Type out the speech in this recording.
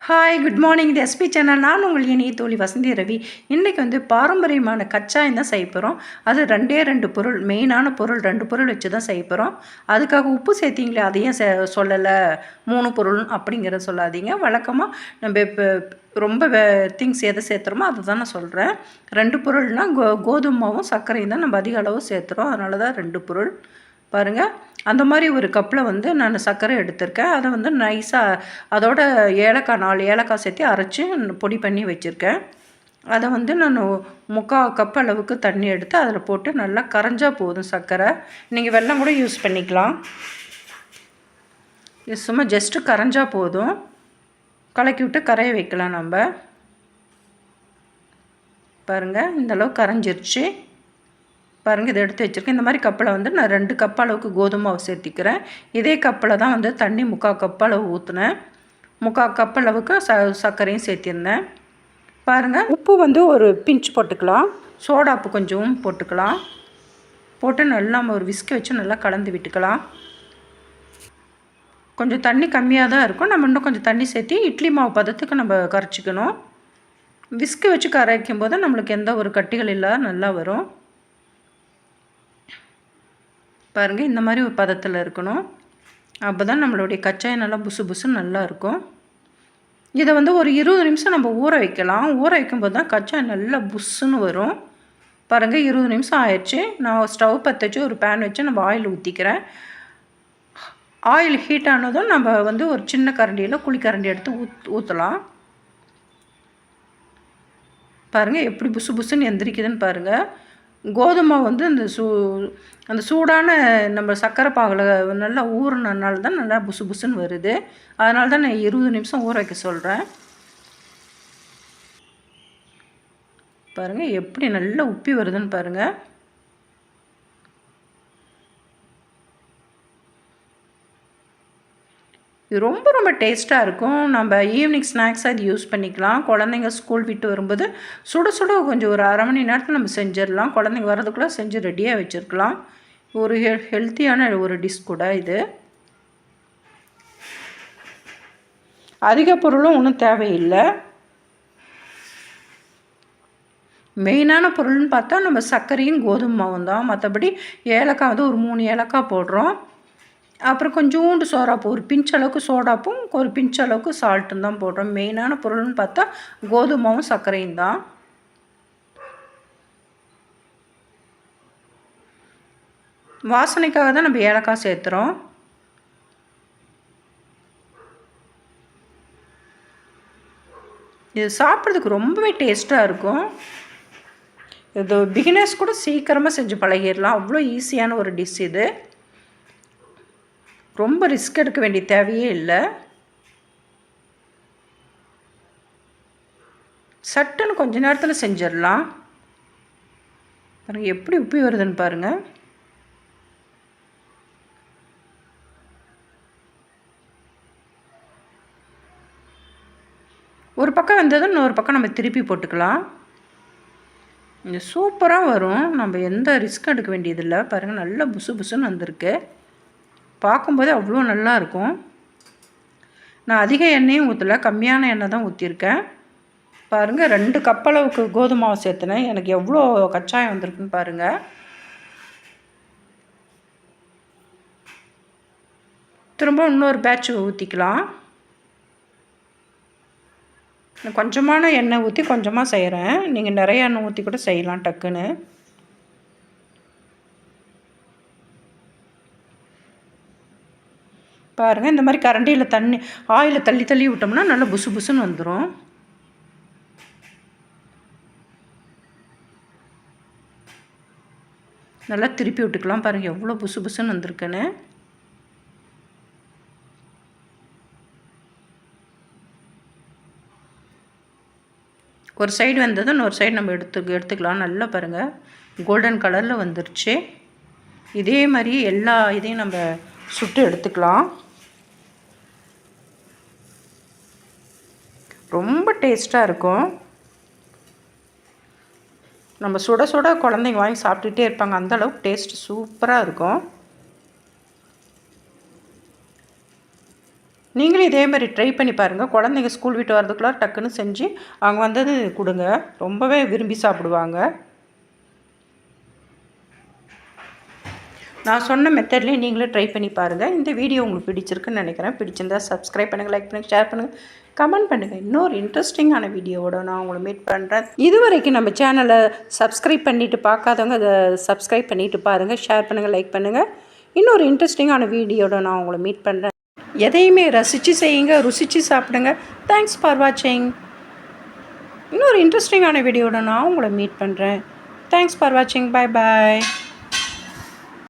Hi good morning. இது SP channel. நான் உங்கள் இனிய தோழி வசந்தி ரவி. இன்றைக்கி பாரம்பரியமான கச்சாயம் தான் செய்ய போகிறோம். அது ரெண்டு பொருள், மெயினான பொருள் 2 பொருள் வச்சு தான் செய்ய போகிறோம். அதுக்காக உப்பு சேர்த்திங்களே அதையும் சொல்லலை 3 பொருள் அப்படிங்கிறத சொல்லாதீங்க. வழக்கமாக நம்ம இப்போ ரொம்ப திங்ஸ் எதை சேர்த்துறோமோ அதை தான் நான் சொல்கிறேன். 2 பொருள்னால் கோதுமை மாவும் சர்க்கரையும் தான் நம்ம அதிக அளவு சேர்த்துறோம். அதனால தான் 2 பொருள். பாருங்கள், அந்த மாதிரி ஒரு கப்பில் நான் சர்க்கரை எடுத்திருக்கேன். அதை நைஸாக அதோட ஏலக்காய் 4 ஏலக்காய் சேர்த்து அரைச்சி பொடி பண்ணி வச்சுருக்கேன். அதை நான் 3/4 கப் அளவுக்கு தண்ணி எடுத்து அதில் போட்டு நல்லா கரைஞ்சா போதும். சர்க்கரை நீங்கள் வெல்லம் கூட யூஸ் பண்ணிக்கலாம். இது சும்மா ஜஸ்ட்டு கரைஞ்சா போதும். கலக்கி விட்டு கரைய வைக்கலாம். நம்ம பாருங்கள், இந்தளவு கரைஞ்சிருச்சு. பாருங்கள், இதை எடுத்து வச்சுருக்கேன். இந்த மாதிரி கப்பில் நான் 2 கப் அளவுக்கு கோதுமை மாவு சேர்த்திக்கிறேன். இதே கப்பில் தான் தண்ணி 3/4 கப் அளவு ஊற்றுனேன். 3/4 கப் அளவுக்கு சர்க்கரையும் சேர்த்திருந்தேன். பாருங்கள், உப்பு ஒரு பிஞ்ச் போட்டுக்கலாம். சோடாப்பு கொஞ்சம் போட்டுக்கலாம். போட்டு நல்லா நம்ம ஒரு விஸ்கை வச்சு நல்லா கலந்து விட்டுக்கலாம். கொஞ்சம் தண்ணி கம்மியாக தான் இருக்கும். நம்ம இன்னும் கொஞ்சம் தண்ணி சேர்த்தி இட்லி மாவு பதத்துக்கு நம்ம கரைச்சிக்கணும். விஸ்கு வச்சு கரைக்கும் போது நம்மளுக்கு எந்த ஒரு கட்டிகள் இல்லாத நல்லா வரும். பாருங்கள், இந்த மாதிரி ஒரு பதத்தில் இருக்கணும். அப்போ தான் நம்மளுடைய கச்சாயம் நல்லா புசு புசுன்னு நல்லா இருக்கும். இதை ஒரு 20 நிமிஷம் நம்ம ஊற வைக்கலாம். ஊற வைக்கும்போது தான் கச்சாயம் நல்லா புஷ்ஷுன்னு வரும். பாருங்கள், 20 நிமிஷம் ஆயிடுச்சு. நான் ஸ்டவ் பற்ற வச்சு ஒரு பேன் வச்சு நம்ம ஆயில் ஊற்றிக்கிறேன். ஆயில் ஹீட் ஆனதும் நம்ம ஒரு சின்ன கரண்டியில் குழிக்கரண்டி எடுத்து ஊற்றலாம். பாருங்கள், எப்படி புசு புசுன்னு எந்திரிக்குதுன்னு பாருங்கள். கோதுமை அந்த சூடான நம்ம சர்க்கரை பாகில் நல்லா ஊறினால தான் நல்லா புசு புசுன்னு வருது. அதனால தான் நான் 20 நிமிஷம் ஊற வைக்க சொல்கிறேன். பாருங்கள், எப்படி நல்லா உப்பி வருதுன்னு பாருங்கள். இது ரொம்ப ரொம்ப டேஸ்ட்டாக இருக்கும். நம்ம ஈவினிங் ஸ்நாக்ஸாக இது யூஸ் பண்ணிக்கலாம். குழந்தைங்க ஸ்கூல் விட்டு வரும்போது சுட சுட கொஞ்சம் ஒரு அரை மணி நேரத்தில் நம்ம செஞ்சிடலாம். குழந்தைங்க வரதுக்குள்ளே செஞ்சு ரெடியாக வச்சுருக்கலாம். ஒரு ஹெல்த்தியான ஒரு டிஷ் கூட இது. அதிக பொருளும் ஒன்றும் தேவையில்லை. மெயினான பொருள்னு பார்த்தா நம்ம சர்க்கரையும் கோதுமை மாவும் தான். மற்றபடி ஏலக்காய் ஒரு 3 ஏலக்காய் போடுறோம். அப்புறம் கொஞ்சோண்டு சோடாப்பு, ஒரு பிஞ்ச் அளவுக்கு சோடாப்பும் ஒரு பிஞ்ச் அளவுக்கு சால்ட்டும் தான் போடுறோம். மெயினான பொருள்னு பார்த்தா கோதுமாவும் சர்க்கரையும் தான். வாசனைக்காக தான் நம்ம ஏலக்காய் சேர்த்துறோம். இது சாப்பிட்றதுக்கு ரொம்பவே டேஸ்ட்டாக இருக்கும். இது பிகினர்ஸ் கூட சீக்கிரமாக செஞ்சு பழகிடலாம். அவ்வளோ ஈஸியான ஒரு டிஷ் இது. ரொம்ப ரிஸ்க் எடுக்க வேண்டிய தேவையே இல்லை. சட்டுன்னு கொஞ்ச நேரத்தில் செஞ்சிடலாம். பாருங்கள், எப்படி உப்பி வருதுன்னு பாருங்கள். ஒரு பக்கம் வந்ததும் இன்னொரு பக்கம் நம்ம திருப்பி போட்டுக்கலாம். இது சூப்பராக வரும். நம்ம எந்த ரிஸ்க் எடுக்க வேண்டியதில்லை. பாருங்கள், நல்லா புசு புசுன்னு வந்திருக்கு. பார்க்கும்போது அவ்வளோ நல்லாயிருக்கும். நான் அதிக எண்ணெயும் ஊற்றலை, கம்மியான எண்ணெய் தான் ஊற்றிருக்கேன். பாருங்கள், 2 கப் அளவுக்கு கோதுமை மாவு சேர்த்துனேன். எனக்கு எவ்வளோ கச்சாயம் வந்திருக்குன்னு பாருங்கள். திரும்ப இன்னொரு பேட்ச் ஊற்றிக்கலாம். கொஞ்சமான எண்ணெய் ஊற்றி கொஞ்சமாக செய்கிறேன். நீங்கள் நிறைய எண்ணெய் ஊற்றி கூட செய்யலாம் டக்குன்னு. பாருங்கள், இந்த மாதிரி கரண்டியில் ஆயிலில் தள்ளி தள்ளி விட்டோம்னா நல்லா புசு புசுன்னு வந்துடும். நல்லா திருப்பி விட்டுக்கலாம். பாருங்கள், எவ்வளோ புசு புசுன்னு வந்திருக்குன்னு. ஒரு சைடு வந்தது, இன்னொரு சைடு நம்ம எடுத்துக்கலாம். நல்லா பாருங்கள், கோல்டன் கலரில் வந்துருச்சு. இதே மாதிரி எல்லா இதையும் நம்ம சுட்டு எடுத்துக்கலாம். ரொம்ப டேஸ்ட்டாக இருக்கும். நம்ம சுட சுட குழந்தைங்க வாங்கி சாப்பிட்டுட்டே இருப்பாங்க. அந்தளவுக்கு டேஸ்ட்டு சூப்பராக இருக்கும். நீங்களும் இதே மாதிரி ட்ரை பண்ணி பாருங்கள். குழந்தைங்க ஸ்கூல் விட்டு வரதுக்குள்ளே டக்குன்னு செஞ்சு அவங்க வந்தது கொடுங்க. ரொம்பவே விரும்பி சாப்பிடுவாங்க. நான் சொன்ன மெத்தட்லேயே நீங்களே ட்ரை பண்ணி பாருங்கள். இந்த வீடியோ உங்களுக்கு பிடிச்சிருக்குன்னு நினைக்கிறேன். பிடிச்சிருந்தா சப்ஸ்கிரைப் பண்ணுங்கள், லைக் பண்ணுங்கள், ஷேர் பண்ணுங்கள், கமெண்ட் பண்ணுங்கள். இன்னொரு இன்ட்ரெஸ்டிங்கான வீடியோவோட நான் உங்களை மீட் பண்ணுறேன். இது வரைக்கும் நம்ம சேனலை சப்ஸ்கிரைப் பண்ணிவிட்டு பார்க்காதவங்க அதை சப்ஸ்கிரைப் பண்ணிவிட்டு பாருங்கள், ஷேர் பண்ணுங்கள், லைக் பண்ணுங்கள். இன்னொரு இன்ட்ரெஸ்டிங்கான வீடியோட நான் உங்களை மீட் பண்ணுறேன். எதையுமே ரசித்து செய்யுங்க, ருசித்து சாப்பிடுங்க. தேங்க்ஸ் ஃபார் வாட்சிங். இன்னொரு இன்ட்ரெஸ்டிங்கான வீடியோட நான் உங்களை மீட் பண்ணுறேன். தேங்க்ஸ் ஃபார் வாட்சிங். பாய் பாய்.